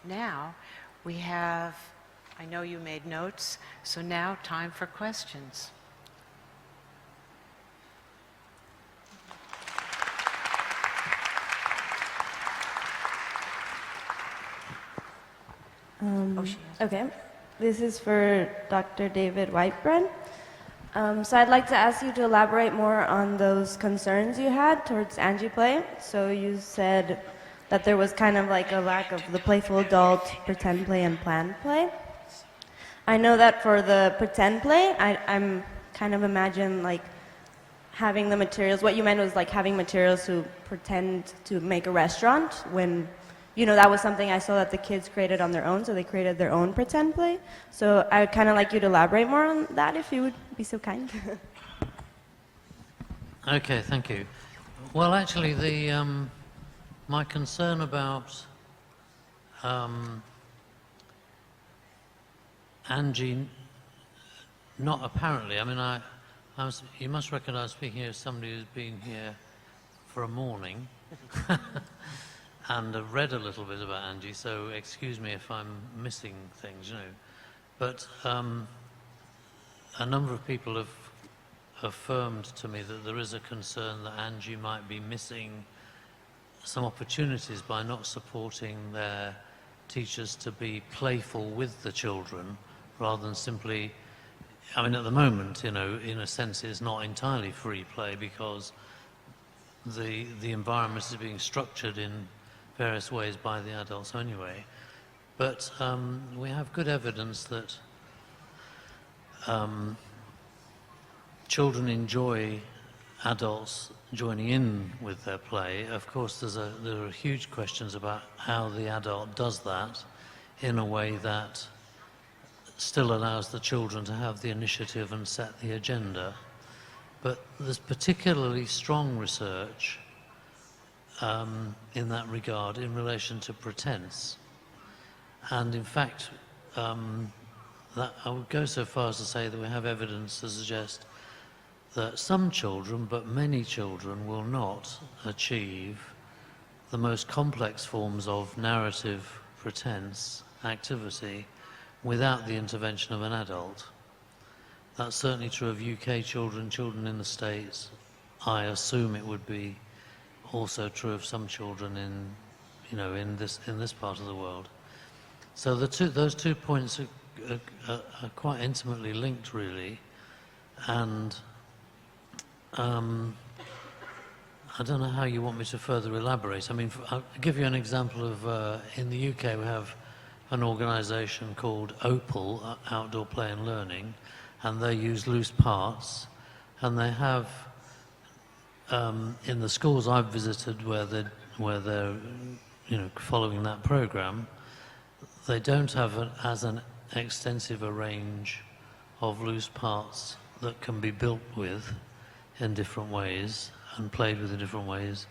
Now, we have, I know you made notes, so now time for questions. Okay, this is for Dr. David Whitebread. So I'd like to ask you to elaborate more on those concerns you had towards Angie Play. So you said that there was kind of like a lack of the playful adult, pretend play, and planned play. I know that for the pretend play, I'm kind of imagine like having the materials. What you meant was like having materials to pretend to make a restaurant when, you know, that was something I saw that the kids created on their own, so they created their own pretend play. So I would kind of like you to elaborate more on that, if you would be so kind. Okay, thank you. Well, actually, my concern about Angie, not apparently, I mean, you must recognize speaking of somebody who's been here for a morning. And I've read a little bit about Angie, so excuse me if I'm missing things, you know. But a number of people have affirmed to me that there is a concern that Angie might be missing some opportunities by not supporting their teachers to be playful with the children, rather than simply, I mean, at the moment, you know, in a sense, it's not entirely free play because the environment is being structured in various ways by the adults anyway. But we have good evidence that children enjoy adults joining in with their play. Of course, there are huge questions about how the adult does that in a way that still allows the children to have the initiative and set the agenda. But there's particularly strong research in that regard in relation to pretense. And in fact, that I would go so far as to say that we have evidence to suggest that some children, but many children, will not achieve the most complex forms of narrative pretense activity without the intervention of an adult. That's certainly true of UK children, children in the States. I assume it would be also true of some children in, you know, in this part of the world. So those two points are quite intimately linked, really, and I don't know how you want me to further elaborate. I mean, I'll give you an example of in the UK we have an organisation called Opal, Outdoor Play and Learning, and they use loose parts, and they have in the schools I've visited where they're you know, following that program, they don't have as an extensive a range of loose parts that can be built with in different ways and played with in different ways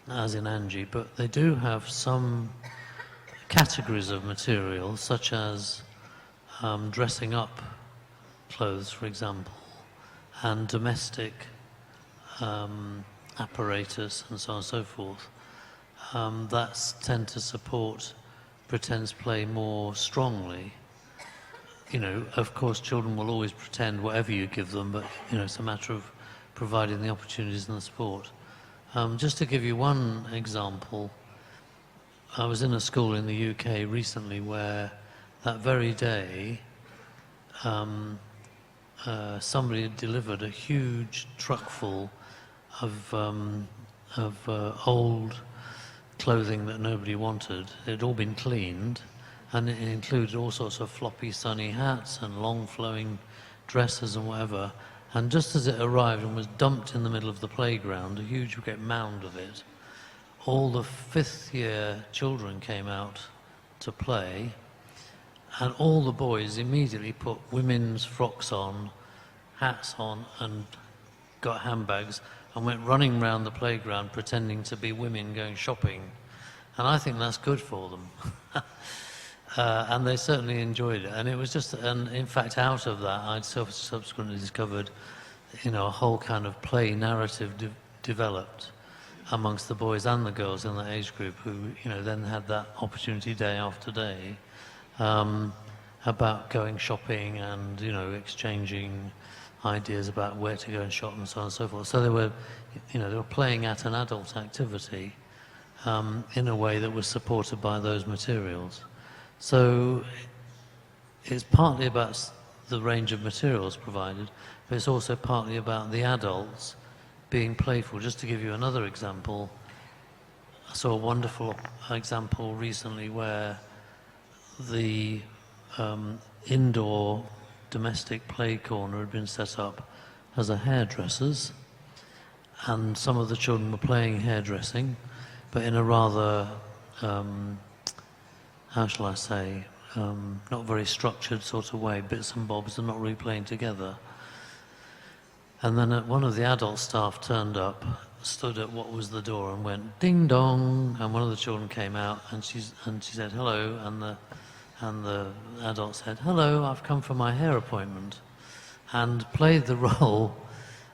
as in Angie, but they do have some categories of material such as dressing up clothes, for example, and domestic apparatus and so on and so forth, that tend to support pretense play more strongly. You know, of course, children will always pretend whatever you give them, but, you know, it's a matter of providing the opportunities and the support. Just to give you one example, I was in a school in the UK recently where that very day somebody had delivered a huge truck full of old clothing that nobody wanted. It had all been cleaned, and it included all sorts of floppy sunny hats and long flowing dresses and whatever. And just as it arrived and was dumped in the middle of the playground, a huge great mound of it, all the fifth year children came out to play, and all the boys immediately put women's frocks on, hats on, and got handbags and went running around the playground pretending to be women going shopping. And I think that's good for them. And they certainly enjoyed it. And it was just, and in fact, out of that, I'd subsequently discovered, you know, a whole kind of play narrative developed. amongst the boys and the girls in that age group who, then had that opportunity day after day, about going shopping and, exchanging ideas about where to go and shop and so on and so forth. So they were playing at an adult activity in a way that was supported by those materials. So it's partly about the range of materials provided, but it's also partly about the adults being playful. Just to give you another example, I saw a wonderful example recently where the indoor domestic play corner had been set up as a hairdresser's, and some of the children were playing hairdressing, but in a rather, how shall I say, not very structured sort of way, bits and bobs, and not really playing together. And then one of the adult staff turned up, stood at what was the door and went ding dong, and one of the children came out and she said hello, and the adult said, hello, I've come for my hair appointment, and played the role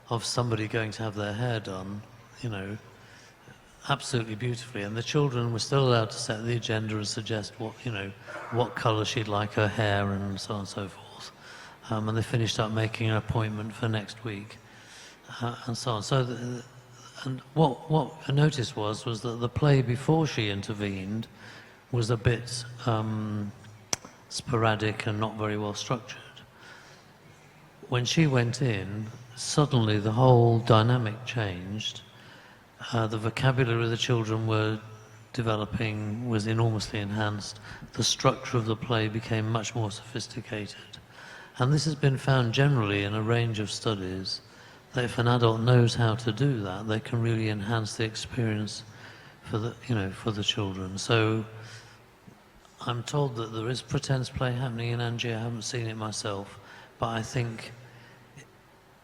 of somebody going to have their hair done, absolutely beautifully. And the children were still allowed to set the agenda and suggest what colour she'd like her hair and so on and so forth. And they finished up making an appointment for next week, and so on. So, and what I noticed was that the play before she intervened was a bit sporadic and not very well structured. When she went in, suddenly the whole dynamic changed. The vocabulary the children were developing was enormously enhanced. The structure of the play became much more sophisticated. And this has been found generally in a range of studies, that if an adult knows how to do that, they can really enhance the experience for the children. So I'm told that there is pretense play happening in Angie. I haven't seen it myself, but I think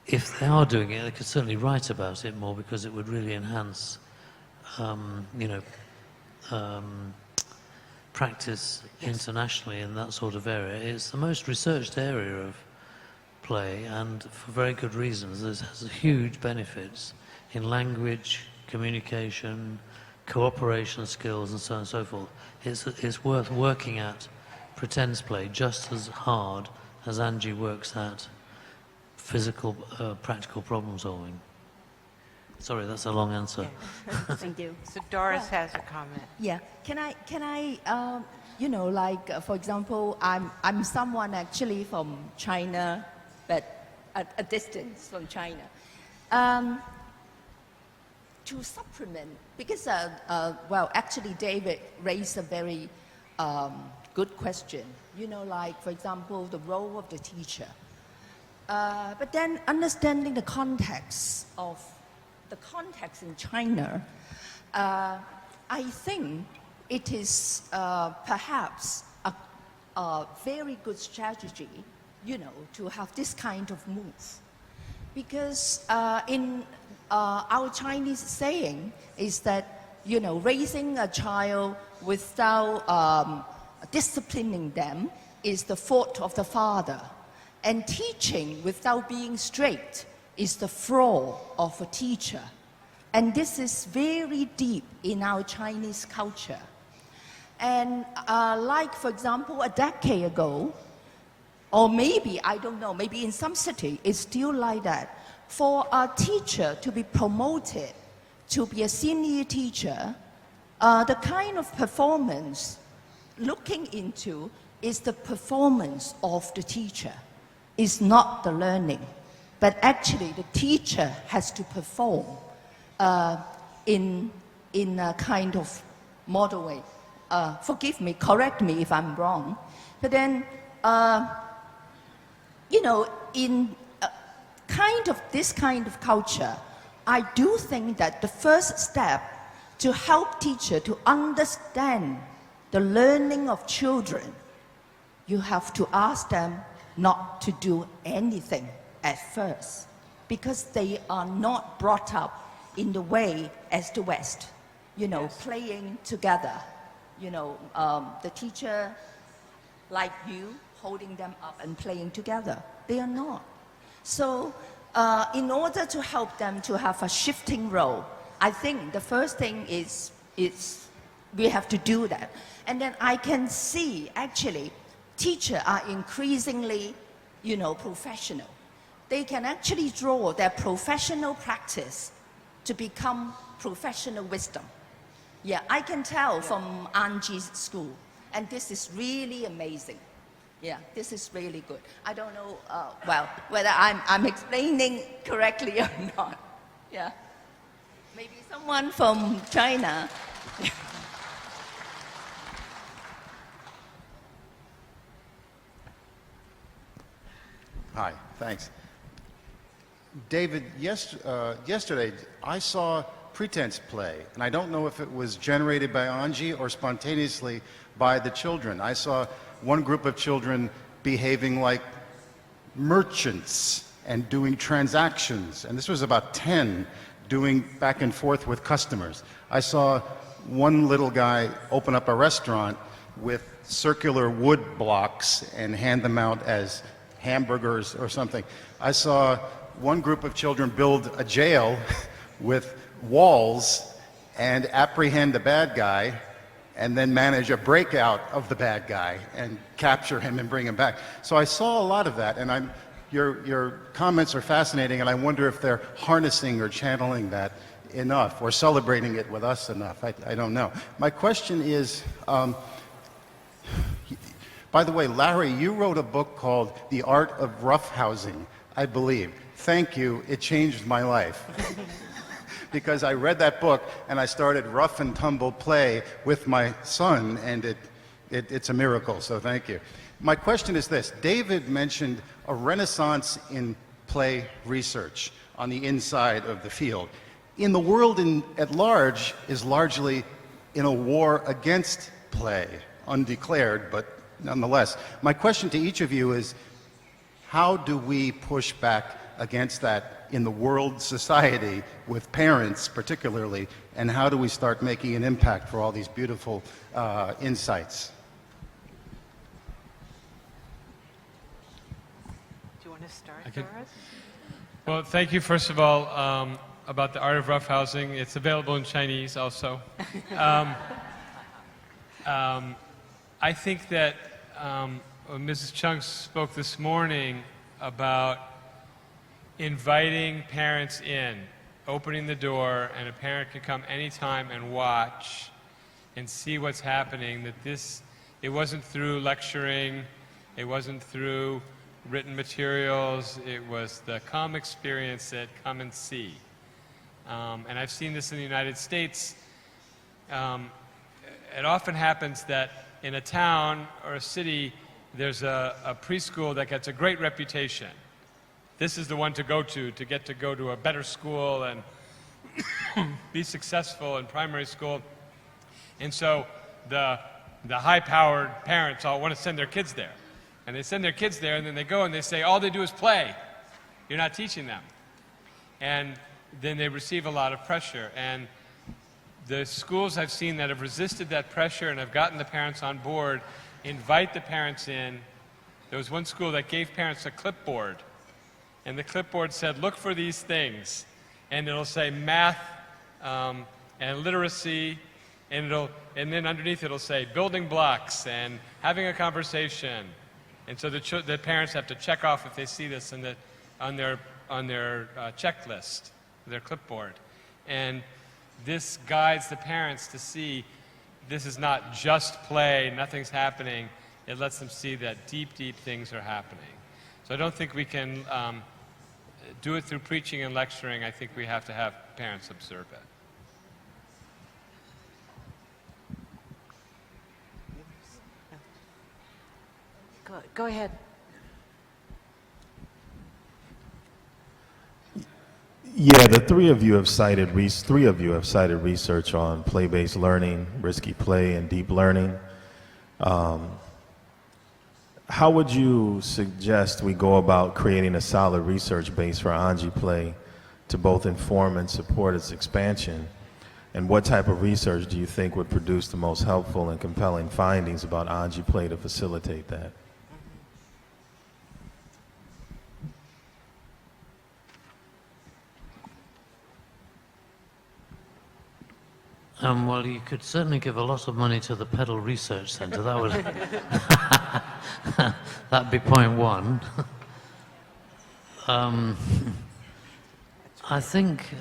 if they are doing it, they could certainly write about it more, because it would really enhance, practice internationally in that sort of area. It's the most researched area of play, and for very good reasons. It has huge benefits in language, communication, cooperation skills, and so on and so forth. It's worth working at pretense play just as hard as Angie works at physical, practical problem solving. Sorry, that's a long answer. Thank you. So Doris has a comment. Yeah. Can I for example, I'm someone actually from China, but at a distance from China. To supplement, because, actually David raised a very good question. For example, the role of the teacher. But then understanding the context in China, I think it is perhaps a very good strategy, to have this kind of move. Because in our Chinese saying is that, raising a child without disciplining them is the fault of the father. And teaching without being strict is the flaw of a teacher. And this is very deep in our Chinese culture. And for example, a decade ago, or maybe, I don't know, maybe in some city, it's still like that. For a teacher to be promoted to be a senior teacher, the kind of performance looking into is the performance of the teacher. Is not the learning, but actually the teacher has to perform in a kind of model way. Forgive me, correct me if I'm wrong. But then, in this kind of culture, I do think that the first step to help teacher to understand the learning of children, you have to ask them not to do anything at first, because they are not brought up in the way as the West, playing together. The teacher, like you, holding them up and playing together. They are not. So in order to help them to have a shifting role, I think the first thing is we have to do that. And then I can see actually teachers are increasingly, professional. They can actually draw their professional practice to become professional wisdom. Yeah, I can tell from Angie's school, and this is really amazing. Yeah, this is really good. I don't know, whether I'm explaining correctly or not. Yeah. Maybe someone from China. Hi, thanks. David, yesterday I saw Pretense play, and I don't know if it was generated by Angie or spontaneously by the children. I saw one group of children behaving like merchants and doing transactions, and this was about 10 doing back and forth with customers. I saw one little guy open up a restaurant with circular wood blocks and hand them out as hamburgers or something. I saw one group of children build a jail with walls and apprehend a bad guy and then manage a breakout of the bad guy and capture him and bring him back. So I saw a lot of that, and your comments are fascinating, and I wonder if they're harnessing or channeling that enough or celebrating it with us enough. I don't know. My question is, by the way, Larry, you wrote a book called The Art of Roughhousing, I believe. Thank you. It changed my life. Because I read that book and I started rough and tumble play with my son, and it's a miracle, so thank you. My question is this. David mentioned a renaissance in play research on the inside of the field. In the world at large is largely in a war against play, undeclared, but nonetheless. My question to each of you is, how do we push back against that in the world society, with parents particularly, and how do we start making an impact for all these beautiful insights? Do you want to start, I can- Doris? Well, thank you, first of all, about the art of roughhousing. It's available in Chinese also. I think that Mrs. Chung spoke this morning about inviting parents in, opening the door, and a parent can come anytime and watch and see what's happening. It wasn't through lecturing, it wasn't through written materials, it was the come experience that come and see. And I've seen this in the United States. It often happens that in a town or a city, there's a preschool that gets a great reputation. This is the one to go to a better school and be successful in primary school. And so the high-powered parents all want to send their kids there. And they send their kids there, and then they go and they say, all they do is play. You're not teaching them. And then they receive a lot of pressure. And the schools I've seen that have resisted that pressure and have gotten the parents on board invite the parents in. There was one school that gave parents a clipboard, and the clipboard said, look for these things. And it'll say math and literacy, and then underneath it'll say building blocks and having a conversation. And so the parents have to check off if they see this on their checklist, their clipboard. And this guides the parents to see this is not just play, nothing's happening. It lets them see that deep, deep things are happening. So I don't think we can do it through preaching and lecturing. I think we have to have parents observe it. Go ahead. Yeah, the three of you have cited research on play-based learning, risky play, and deep learning. How would you suggest we go about creating a solid research base for Anji Play to both inform and support its expansion? And what type of research do you think would produce the most helpful and compelling findings about Anji Play to facilitate that? Well, you could certainly give a lot of money to the Pedal Research Centre. That would that'd be point one. I think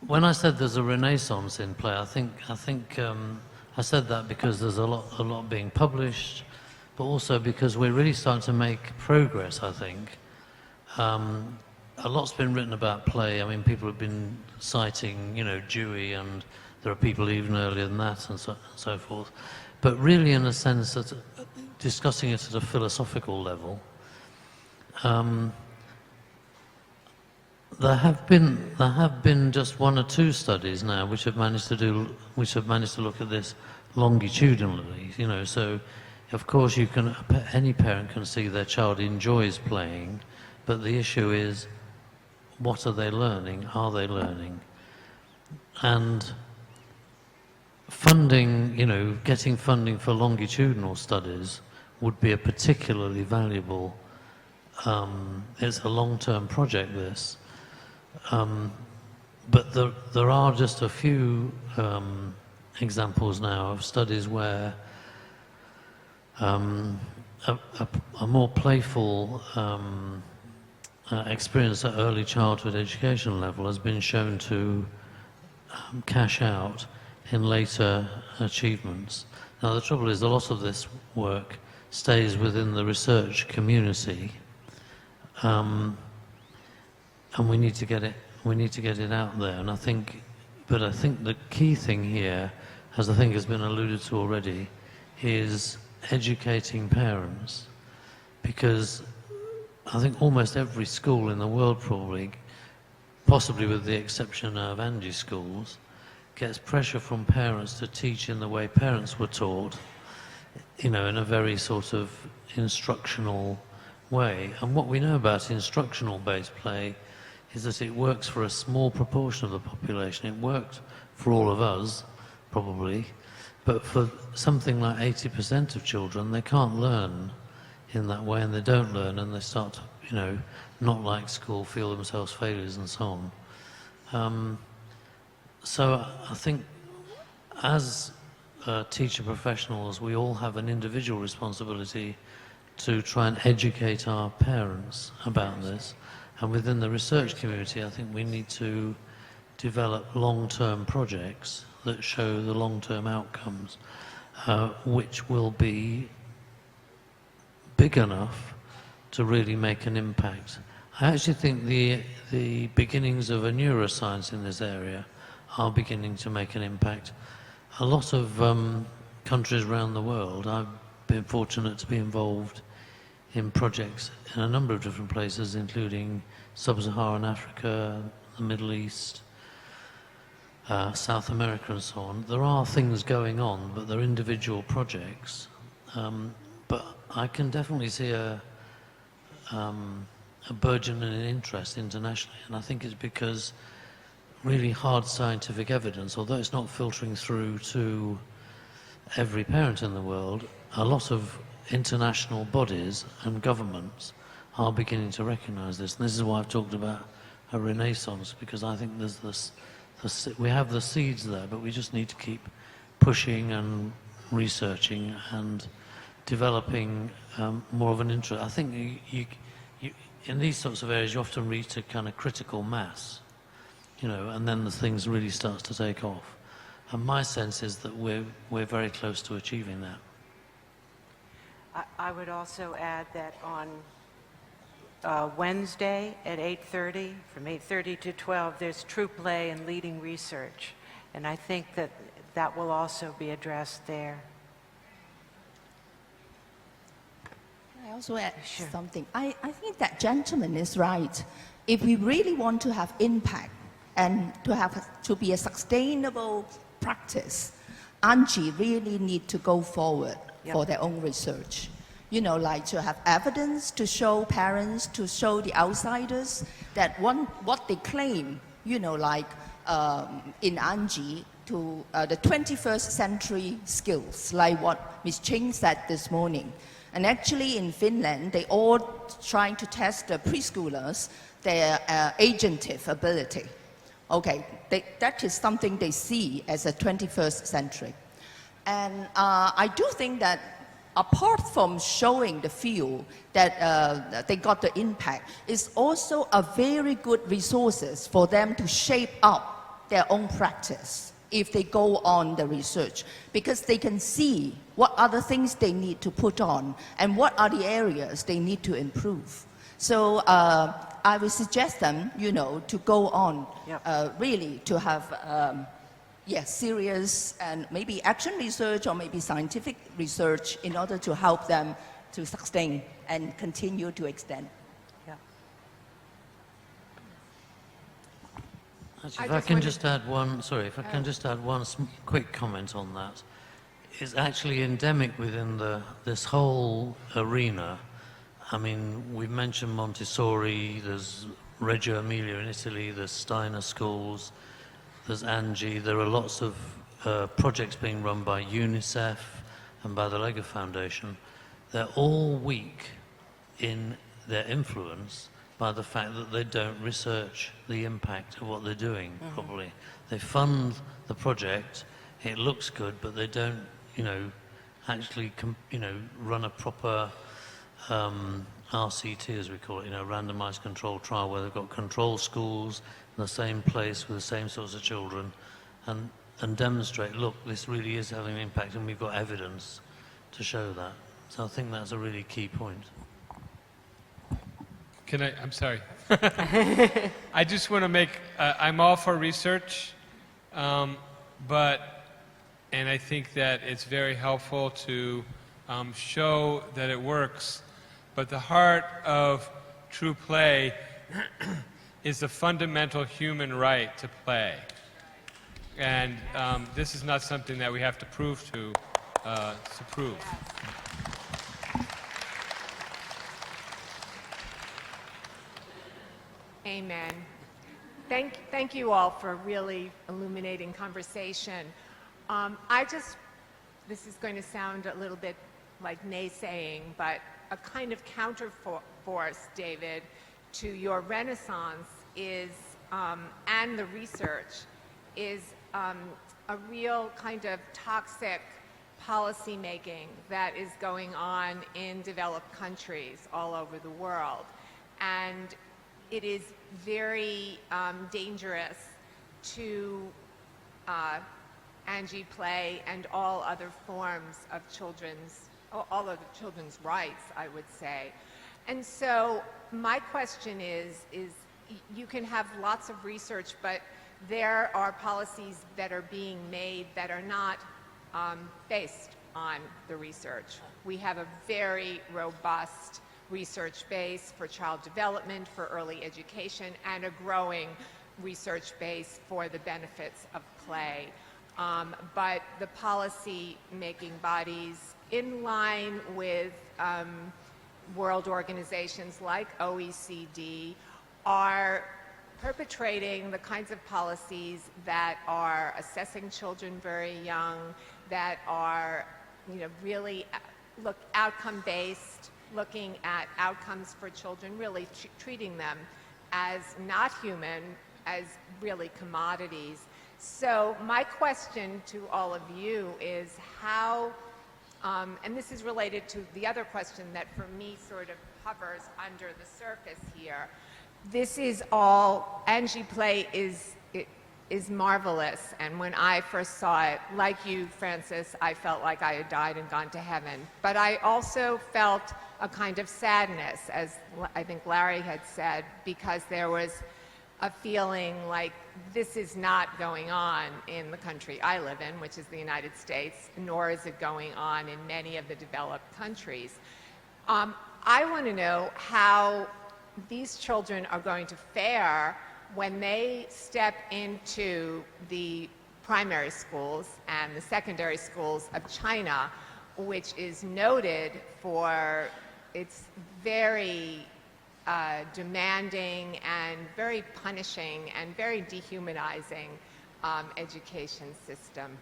when I said there's a renaissance in play, I think I said that because there's a lot being published, but also because we're really starting to make progress. I think. A lot's been written about play. I mean, people have been citing, Dewey, and there are people even earlier than that, and so forth. But really, in a sense, that discussing it at a philosophical level, there have been just one or two studies now which have managed to look at this longitudinally. So of course any parent can see their child enjoys playing, but the issue is, what are they learning? Are they learning? And funding, getting funding for longitudinal studies would be a particularly valuable, it's a long-term project, this. But there are just a few examples now of studies where a more playful experience at early childhood education level has been shown to cash out in later achievements. Now the trouble is, a lot of this work stays within the research community, and we need to get it out there. And I think the key thing here, as I think has been alluded to already, is educating parents, because I think almost every school in the world, probably, possibly with the exception of Angie's schools, gets pressure from parents to teach in the way parents were taught, in a very sort of instructional way. And what we know about instructional-based play is that it works for a small proportion of the population. It worked for all of us, probably, but for something like 80% of children, they can't learn in that way, and they don't learn, and they start to, not like school, feel themselves failures, and so on. So I think as teacher professionals, we all have an individual responsibility to try and educate our parents about this. And within the research community, I think we need to develop long-term projects that show the long-term outcomes, which will be big enough to really make an impact. I actually think the beginnings of a neuroscience in this area are beginning to make an impact. A lot of countries around the world, I've been fortunate to be involved in projects in a number of different places, including Sub-Saharan Africa, the Middle East, South America, and so on. There are things going on, but they're individual projects. But I can definitely see a burgeoning interest internationally, and I think it's because really hard scientific evidence, although it's not filtering through to every parent in the world, a lot of international bodies and governments are beginning to recognize this. And this is why I've talked about a renaissance, because I think there's we have the seeds there, but we just need to keep pushing and researching and developing more of an interest. I think you in these sorts of areas, you often reach a kind of critical mass, and then the things really starts to take off. And my sense is that we're very close to achieving that. I would also add that on Wednesday at 8:30, from 8:30 to 12, there's true play and leading research. And I think that will also be addressed there. I also add something. I think that gentleman is right. If we really want to have impact and to be a sustainable practice, Angie really need to go forward for their own research. Like to have evidence to show parents, to show the outsiders that what they claim, in Angie, to the 21st century skills, like what Ms. Ching said this morning. And actually in Finland, they all trying to test the preschoolers, their agentive ability. Okay, that is something they see as a 21st century. And I do think that apart from showing the field that they got the impact, it's also a very good resources for them to shape up their own practice if they go on the research, because they can see what are the things they need to put on and what are the areas they need to improve. So I would suggest them, to go on, really to have, serious and maybe action research or maybe scientific research in order to help them to sustain and continue to extend. Actually, if I can just add one, sorry, if I can just add one quick comment on that. It's actually endemic within this whole arena. I mean, we've mentioned Montessori, there's Reggio Emilia in Italy, there's Steiner schools, there's Angie. There are lots of projects being run by UNICEF and by the Lego Foundation. They're all weak in their influence by the fact that they don't research the impact of what they're doing properly. They fund the project, it looks good, but they don't, actually, run a proper RCT, as we call it, randomized controlled trial, where they've got control schools in the same place with the same sorts of children, and demonstrate, look, this really is having an impact, and we've got evidence to show that. So I think that's a really key point. I'm sorry. I just want to make, I'm all for research, and I think that it's very helpful to show that it works, but the heart of true play is the fundamental human right to play. And this is not something that we have to prove to prove. Amen. Thank you all for a really illuminating conversation. This is going to sound a little bit like naysaying, but a kind of counterforce, David, to your renaissance is, and the research, is a real kind of toxic policy making that is going on in developed countries all over the world. And it is very dangerous to Angie Play and all other forms of all of the children's rights, I would say. And so my question is you can have lots of research, but there are policies that are being made that are not based on the research. We have a very robust research base for child development, for early education, and a growing research base for the benefits of play. But the policy-making bodies, in line with world organizations like OECD, are perpetrating the kinds of policies that are assessing children very young, that are really outcome-based, looking at outcomes for children, really treating them as not human, as really commodities. So my question to all of you is how, and this is related to the other question that for me sort of hovers under the surface here. This is all, Angie Play is marvelous, and when I first saw it, like you, Francis, I felt like I had died and gone to heaven. But I also felt a kind of sadness, as I think Larry had said, because there was a feeling like this is not going on in the country I live in, which is the United States, nor is it going on in many of the developed countries. I want to know how these children are going to fare when they step into the primary schools and the secondary schools of China, which is noted for its very demanding and very punishing and very dehumanizing education system.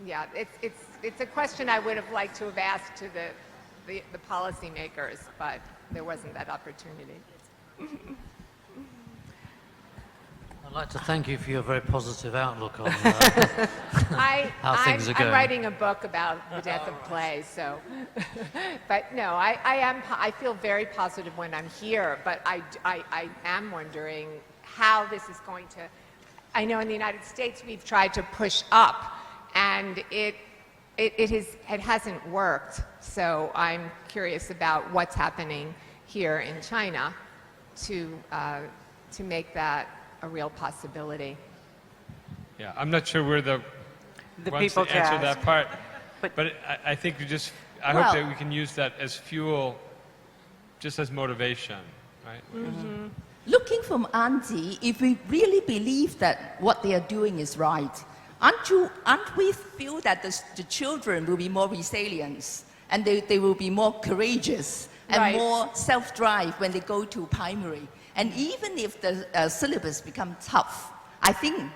Yeah, it's a question I would have liked to have asked to the policymakers, but there wasn't that opportunity. I'd like to thank you for your very positive outlook on how things are I'm going. writing a book about the death of play, so. But no, I feel very positive when I'm here, but I am wondering how this is going to. I know in the United States we've tried to push up, and it hasn't worked. So I'm curious about what's happening here in China to make that a real possibility. Yeah, I'm not sure we're the ones people to to answer ask. that part, But- but I think I Well- hope that we can use that as fuel, just as motivation, right? Looking from Andy, if we really believe that what they are doing is right, aren't we feel that the children will be more resilient and they will be more courageous and Right. more self-drive when they go to primary? And even if the syllabus become tough, I think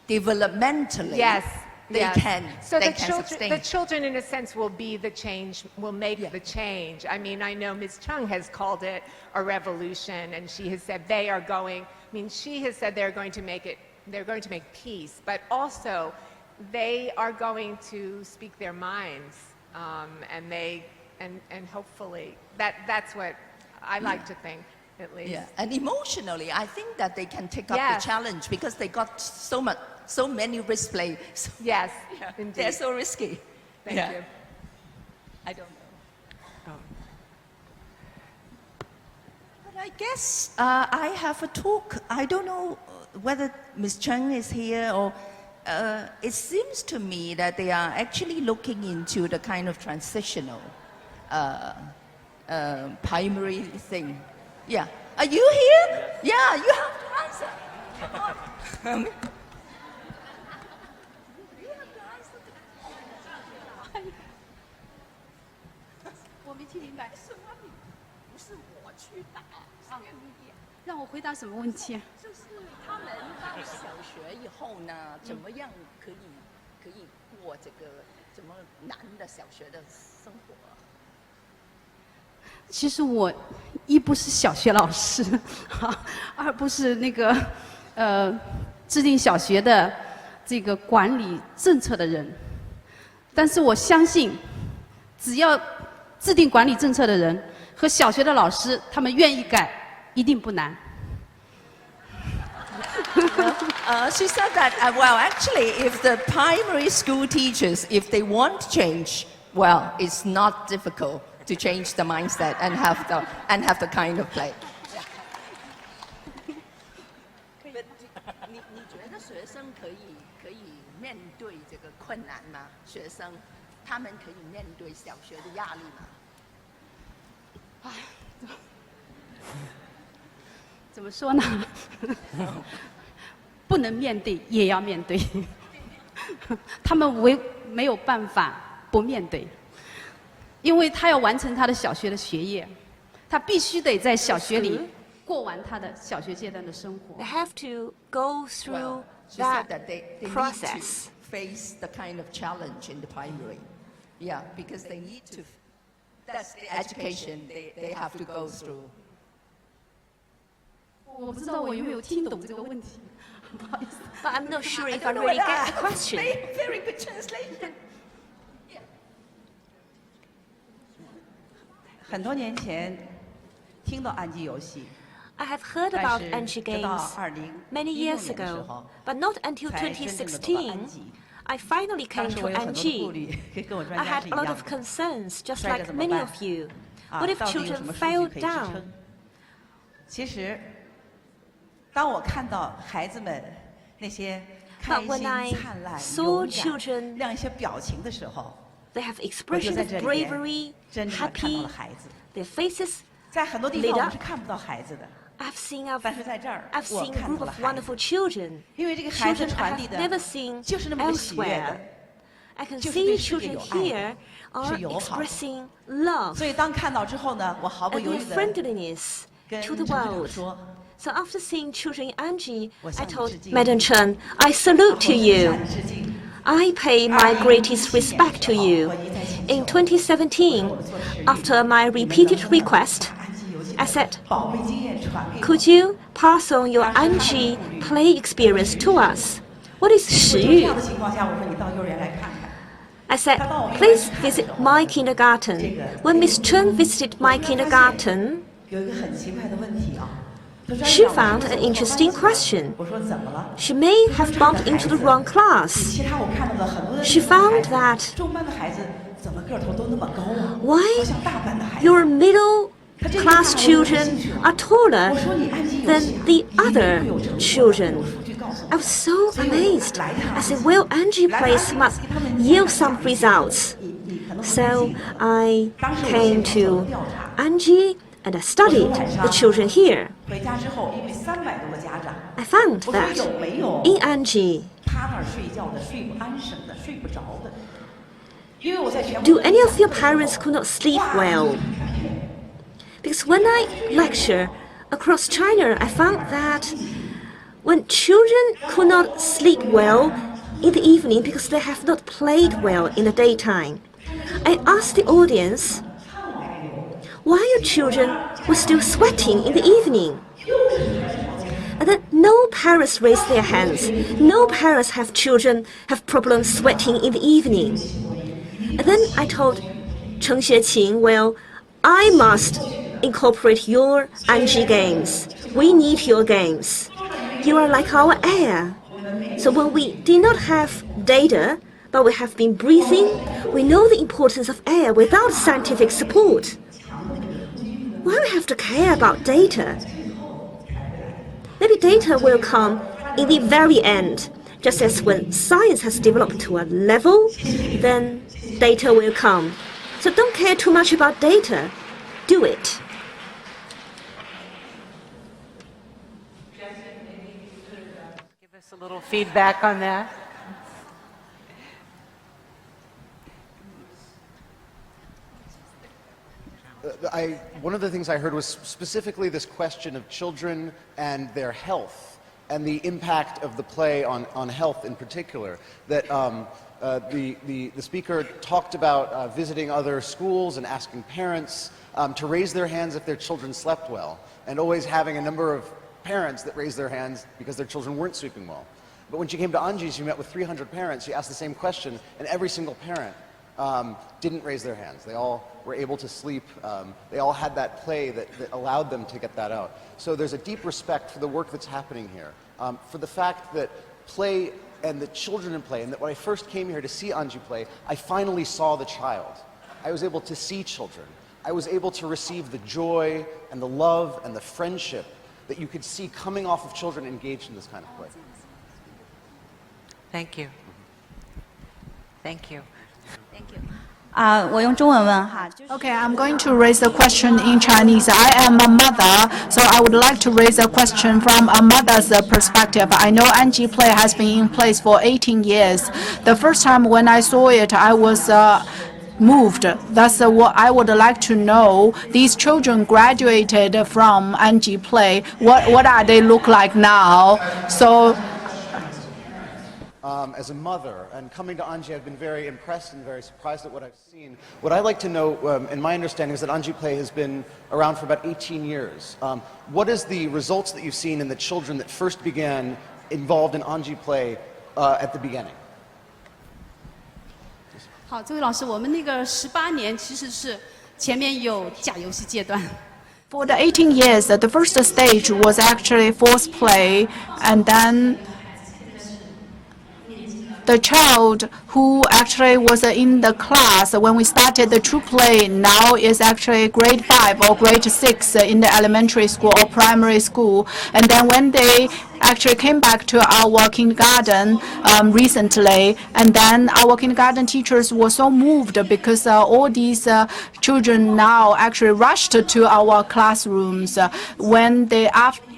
developmentally Yes. they yes. can So they the can children, sustain. the children, in a sense, will be the change, will make Yeah. the change. I mean, I know Ms. Chung has called it a revolution, and she has said they are going. I mean, she has said they're going to make it. They're going to make peace, but also they are going to speak their minds, and hopefully that's what I like to think, at least. Yeah, and emotionally, I think that they can take up Yes. the challenge because they got so many risk play. So Yes, they're indeed. so risky. Thank Yeah. you. I don't know. But I guess I have a talk. I don't know whether Ms. Chen is here or. It seems to me that they are actually looking into the kind of transitional primary thing. Yeah. Are you here? Yeah, you have to answer. Come on. 我没听明白。不是我去打让我回答什么问题啊？就是他们到小学以后呢，怎么样可以过这个怎么难的小学的生活？其实我一不是小学老师，二不是那个制定小学的这个管理政策的人，但是我相信，只要制定管理政策的人和小学的老师，他们愿意改，一定不难。 She said that, well, actually, if the primary school teachers, if they want change, well, it's not difficult to change the mindset and have the kind of play. 你觉得学生可以面对这个困难吗？学生他们可以面对小学的压力吗？怎么说呢？不能面对也要面对，他们没有办法不面对，因为他要完成他的小学的学业，他必须得在小学里过完他的小学阶段的生活 They。have to go through Well, she said that that they need process. to face the kind of challenge in the primary. Yeah, because they need to. That's the education they have to go through. 我不知道我有没有听懂这个问题，不好意思。 But I'm not sure I if I don't know really whether I get the have question. Very good translation. 很多年前听到暗记游戏， I have heard 但 about 是 Anchi 直到 games 2016 many years 年的时 ago, 候， but not until 才真正的懂了 2016, 暗记。 I finally 当 came 时 to 我有很多的顾 Anchi. 虑，跟我专 I 家 had 是一 a lot 样 of 的。 concerns, just 摔得 like 怎么 many 办？ of you. 啊， What if 到底有 children 什么数据 fell 可以支 down? 撑？其实，当我看到孩子们那些开 But when 心、 I 灿烂、 saw 勇 children 敢、亮一些表情的时候， They have 我就 expressions 在 of 这里面 bravery, 真正的看到 happy. 了孩子。 Their faces, 在很多地 Lit 方我 up 们是看不到孩子的， I've seen 但是在这儿 I've 我 seen a 看 group 到了 of 孩子， wonderful children. 因为这个孩子 Children I 传递 have 的 never seen 就是那么的喜悦 elsewhere. 的。 I can 就是 see 对世界 children 有爱的， here are 是友好的。 expressing love 所以当看到之后呢，我毫不 and 犹 their 豫的 friendliness 跟 to 陈 the 市长 world. 说， So after seeing children in Anji, 我 I 向你 told 致敬。 Madam Chen, I 然 salute 后 to 我 you. 向你致敬。 I pay my greatest respect to you. In 2017, after my repeated request, I said, 宝贵经验传给我。 could you pass on your Anji play experience to us? What is 这 Shi 样 Yu? 的情况下，我说你到幼儿园来看看。 I said, please visit my kindergarten. When Miss Chen visited my kindergarten, 有一个很奇怪的问题啊。她说 she 哎呀 found an interesting question. 我说怎么了？ She may have bumped into the wrong 比 class. 其他我看到的很多的 She 中班 found 孩子 that 中班的孩子怎么个头都那么高啊？ Why 好像大班的孩子。 your middle class children are taller 我说你安吉有 than 戏 the 你一定 other 会有成就的 children. 有数据告诉 I 我 was so amazed. I said, well, Angie plays must yield some results. 你可能不太 So 记得 I 当时我 came 先做 to 了调查， Angie and I studied the children here. 回家之后，因为300多个家长， I found 我说 that 有没有 in Angie, 他那儿睡觉的、睡不安生的、睡不着的？因为我在全国 do any of your parents could not sleep well? Because when I lecture across China, I found that when children could not sleep well in the evening because they have not played well in the daytime, I asked the audience, why your children were still sweating in the evening? And then no parents raised their hands. No parents have children have problems sweating in the evening. And then I told Cheng Xueqing, well, I must incorporate your Anji games. We need your games. You are like our air. So when we did not have data, but we have been breathing, we know the importance of air without scientific support. Why do we have to care about data? Maybe data will come in the very end. Just as when science has developed to a level, then data will come. So don't care too much about data. Do it. Give us a little feedback on that. One of the things I heard was specifically this question of children and their health and the impact of the play on health in particular. That the speaker talked about visiting other schools and asking parents to raise their hands if their children slept well, and always having a number of parents that raised their hands because their children weren't sleeping well. But when she came to Anji, she met with 300 parents. She asked the same question, and every single parent didn't raise their hands. They all were able to sleep. They all had that play that allowed them to get that out. So there's a deep respect for the work that's happening here, for the fact that play and the children in play, and that when I first came here to see Anji play, I finally saw the child. I was able to see children. I was able to receive the joy and the love and the friendship that you could see coming off of children engaged in this kind of play. Thank you. Thank you. 我用中文问哈，就是 Okay, I'm going to raise a question in Chinese. I am a mother, so I would like to raise a question from a mother's perspective. I know Anji Play has been in place for 18 years. The first time when I saw it, I was moved. That's what I would like to know. These children graduated from Anji Play. What are they look like now? So. As a mother, and coming to Anji, I've been very impressed and very surprised at what I've seen. What I'd like to know, and my understanding is that Anji Play has been around for about 18 years. What is the results that you've seen in the children that first began involved in Anji Play at the beginning? 好，这位老师，我们那个18年其实是前面有假游戏阶段。 For the 18 years, the first stage was actually force play, and then the child who actually was in the class when we started the true play now is actually grade 5 or grade 6 in the elementary school or primary school. And then when they actually came back to our kindergarten recently, and then our kindergarten teachers were so moved because all these children now actually rushed to our classrooms when they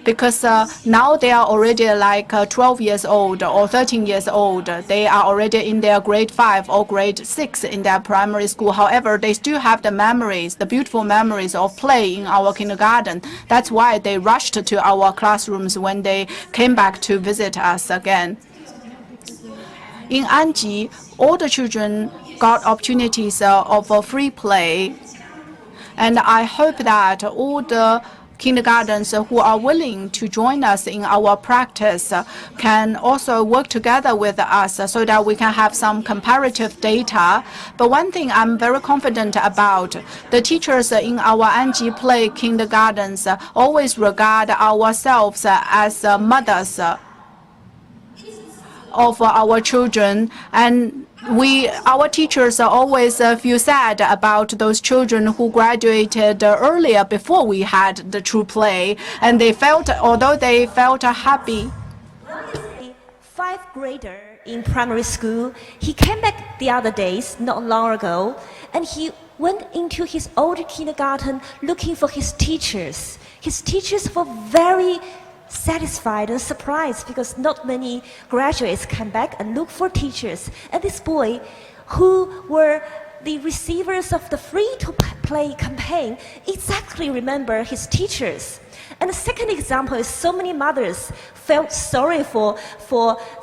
because now they are already like 12 years old or 13 years old. They are already in their grade 5 or grade 6 in their primary school. However, they still have the memories, the beautiful memories of play in our kindergarten. That's why they rushed to our classrooms when they came back to visit us again. In Anji, all the children got opportunities of free play. And I hope that all the kindergartens who are willing to join us in our practice can also work together with us so that we can have some comparative data. But one thing I'm very confident about, the teachers in our Anji Play kindergartens always regard ourselves as mothers of our children, and our teachers always feel sad about those children who graduated earlier before we had the True Play, and although they felt happy. A 5th grader in primary school, he came back the other days, not long ago, and he went into his old kindergarten looking for his teachers. His teachers were very satisfied and surprised because not many graduates come back and look for teachers. And this boy, who were the receivers of the free-to-play campaign, exactly remember his teachers. And the second example is so many mothers felt sorry for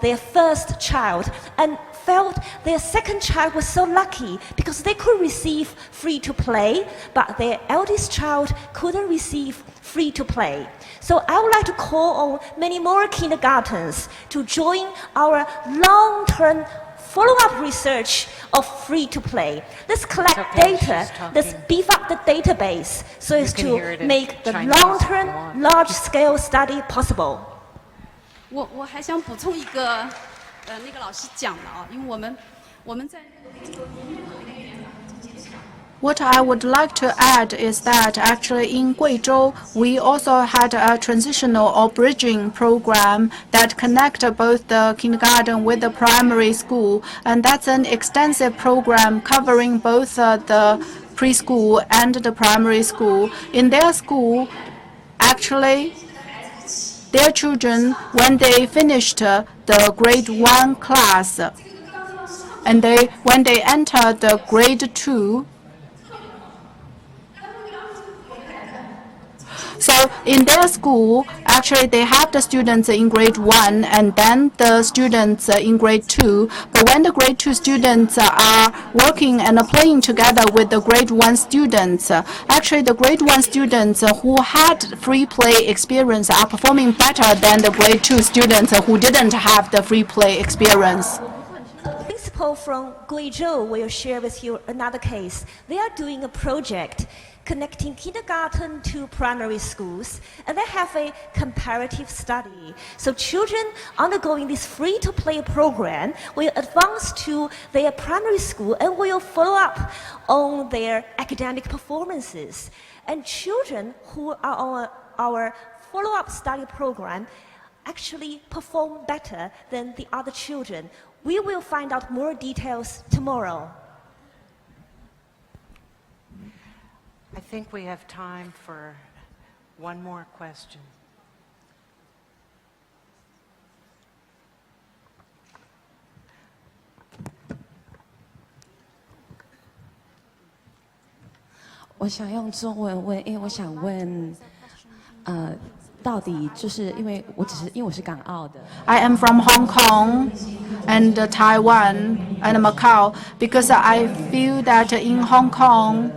their first child and felt their second child was so lucky because they could receive free-to-play, but their eldest child couldn't receive free-to-play. So I would like to call on many more kindergartens to join our long-term follow-up research of free-to-play. Let's collect data, let's beef up the database so as to make the long-term, large-scale study possible. 我还想补充一个，那个老师讲的啊，因为我们在。What I would like to add is that actually in Guizhou, we also had a transitional or bridging program that connected both the kindergarten with the primary school. And that's an extensive program covering both the preschool and the primary school. In their school, actually, their children, when they finished the grade 1 class, and when they entered the grade 2, so in their school, actually they have the students in grade 1 and then the students in grade 2. But when the grade 2 students are working and playing together with the grade 1 students, actually the grade 1 students who had free play experience are performing better than the grade 2 students who didn't have the free play experience. A principal from Guizhou will share with you another case. They are doing a project connecting kindergarten to primary schools, and they have a comparative study. So children undergoing this free-to-play program will advance to their primary school and will follow up on their academic performances. And children who are on our follow-up study program actually perform better than the other children. We will find out more details tomorrow. I think we have time for one more question. I am from Hong Kong and Taiwan and Macau because I feel that in Hong Kong,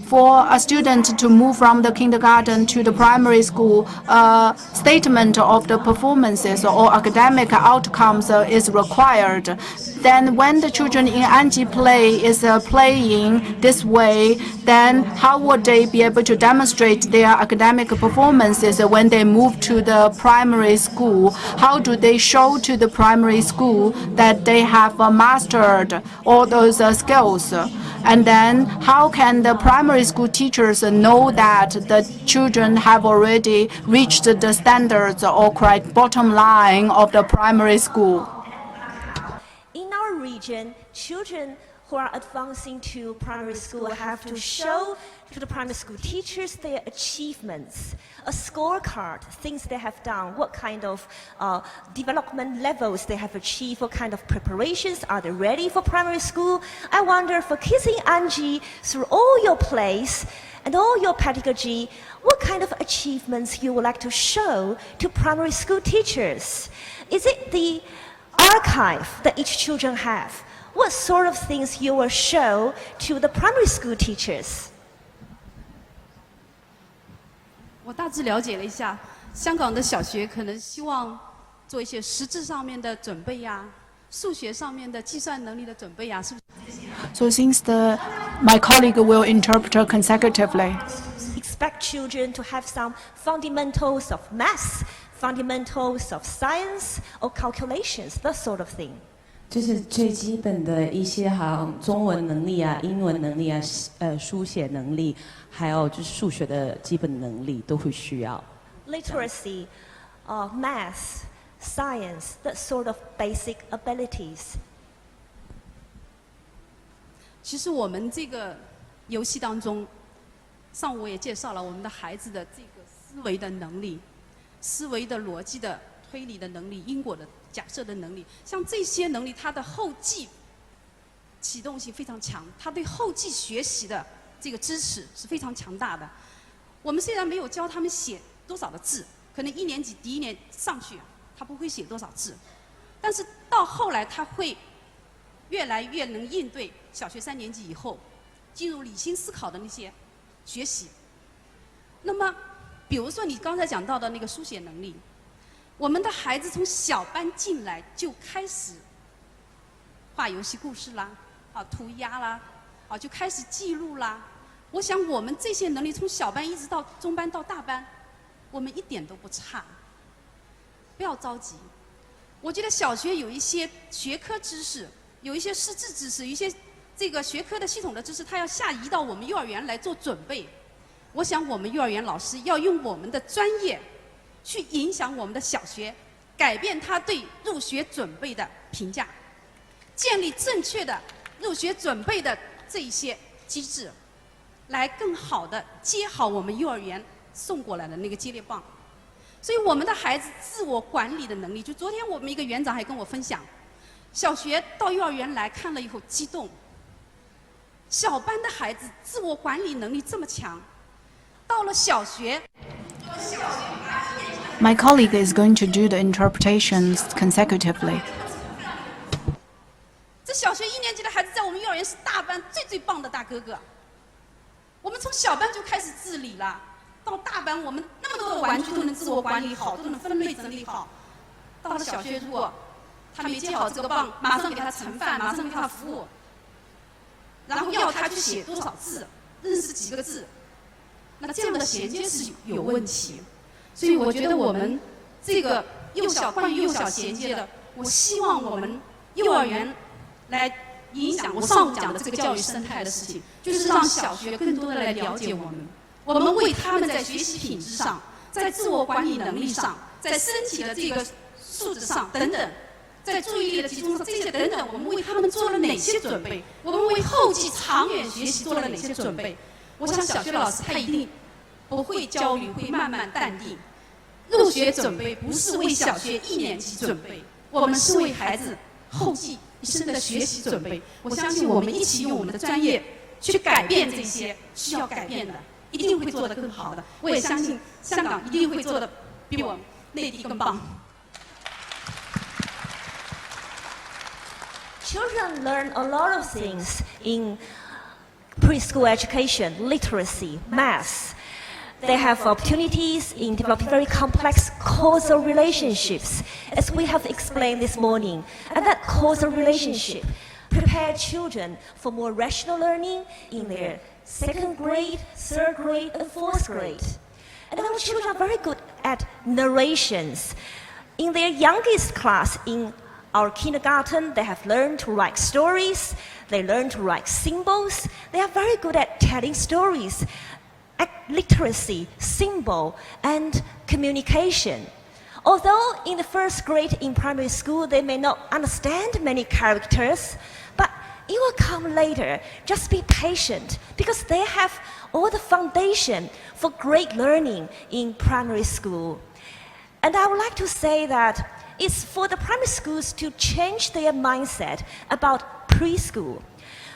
for a student to move from the kindergarten to the primary school, a statement of the performances or academic outcomes is required. Then when the children in Anji Play is playing this way, then how would they be able to demonstrate their academic performances when they move to the primary school? How do they show to the primary school that they have mastered all those skills? And then how can the primary school teachers know that the children have already reached the standards or bottom line of the primary school? In our region, children who are advancing to primary school have to show to the primary school teachers their achievements, a scorecard, things they have done, what kind of development levels they have achieved, what kind of preparations, are they ready for primary school? I wonder, for kids in Anji, through all your plays and all your pedagogy, what kind of achievements you would like to show to primary school teachers? Is it the archive that each children have? what sort of things you will show to the primary school teachers? 我大致了解了一下，香港的小学可能希望做一些实质上面的准备呀，数学上面的计算能力的准备呀，是不是？ So since my colleague will interpret consecutively. Expect children to have some fundamentals of maths, fundamentals of science, or calculations, that sort of thing. 就是最基本的一些好像中文能力啊、英文能力啊、书写能力，还有就是数学的基本能力都会需要。Literacy, math, science, that sort of basic abilities. 其实我们这个游戏当中，上午我也介绍了我们的孩子的这个思维的能力、思维的逻辑的推理的能力、因果的假设的能力，像这些能力，它的后继启动性非常强，它对后继学习的这个支持是非常强大的。我们虽然没有教他们写多少的字，可能1年级第1年上去，他不会写多少字，但是到后来他会越来越能应对小学3年级以后进入理性思考的那些学习。那么，比如说你刚才讲到的那个书写能力，我们的孩子从小班进来就开始画游戏故事啦，涂鸦啦，就开始记录啦。我想我们这些能力从小班一直到中班到大班，我们一点都不差。不要着急，我觉得小学有一些学科知识，有一些识字知识，有一些这个学科的系统的知识，它要下移到我们幼儿园来做准备。我想我们幼儿园老师要用我们的专业去影响我们的小学，改变他对入学准备的评价，建立正确的入学准备的这一些机制，来更好的接好我们幼儿园送过来的那个接力棒。所以我们的孩子自我管理的能力，就昨天我们一个园长还跟我分享，小学到幼儿园来看了以后激动，小班的孩子自我管理能力这么强，到了小学。My colleague is going to do the interpretations consecutively. 这小学1年级的孩子在我们幼儿园是大班最棒的大哥哥。我们从小班就开始自理了，到大班我们那么多的玩具都能自我管理好，都能分类整理好。到了小学，如果他没接好这个棒，马上给他盛饭，马上给他服务，然后要他去写多少字，认识几个字，那这样的衔接是有问题。所以我觉得我们这个关于幼小衔接的，我希望我们幼儿园来影响我上午讲的这个教育生态的事情，就是让小学更多的来了解我们，我们为他们在学习品质上，在自我管理能力上，在身体的这个素质上等等，在注意力的集中上这些等等，我们为他们做了哪些准备？我们为后继长远学习做了哪些准备？我想小学老师他一定不会焦虑，会慢慢淡定。入学准备不是为小学1年级准备，我们是为孩子后继一生的学习准备。我相信我们一起用我们的专业去改变这些需要改变的，一定会做得更好的。我也相信香港一定会做得比我们内地更棒。Children learn a lot of things in preschool education, literacy, math. They have opportunities in developing very complex causal relationships, as we have explained this morning. And that causal relationship prepares children for more rational learning in their 2nd grade, 3rd grade, and 4th grade. And our children are very good at narrations. In their youngest class, in our kindergarten, they have learned to write stories, they learn to write symbols. They are very good at telling stories. At literacy, symbol, and communication. Although in the 1st grade in primary school they may not understand many characters, but it will come later. Just be patient, because they have all the foundation for great learning in primary school. And I would like to say that it's for the primary schools to change their mindset about preschool.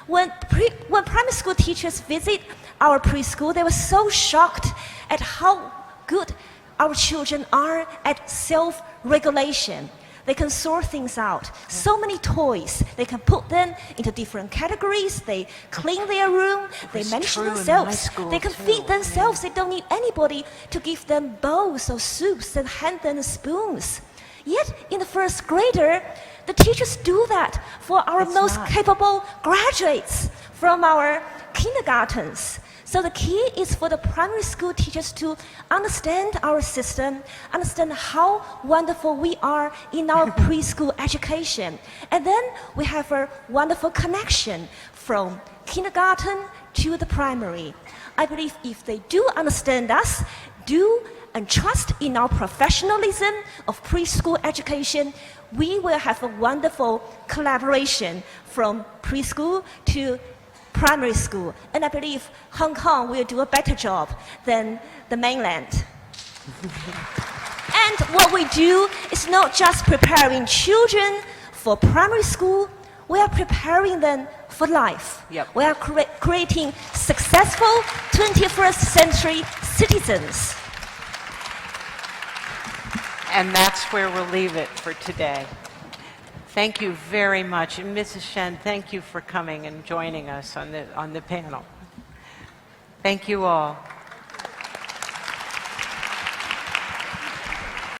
When primary school teachers visit our preschool, they were so shocked at how good our children are at self-regulation. They can sort things out. So many toys. They can put them into different categories. They clean their room. They manage themselves. They can feed themselves. They don't need anybody to give them bowls of soups and hand them spoons. Yet, in the first grader, the teachers do that for our most capable graduates from our kindergartens. So the key is for the primary school teachers to understand our system, understand how wonderful we are in our preschool education. And then we have a wonderful connection from kindergarten to the primary. I believe if they do understand us, and trust in our professionalism of preschool education, we will have a wonderful collaboration from preschool to primary school. And I believe Hong Kong will do a better job than the mainland. And what we do is not just preparing children for primary school, we are preparing them for life. We are creating successful 21st century citizens. And that's where we'll leave it for today. Thank you very much. And Mrs. Shen, thank you for coming and joining us on the panel. Thank you all.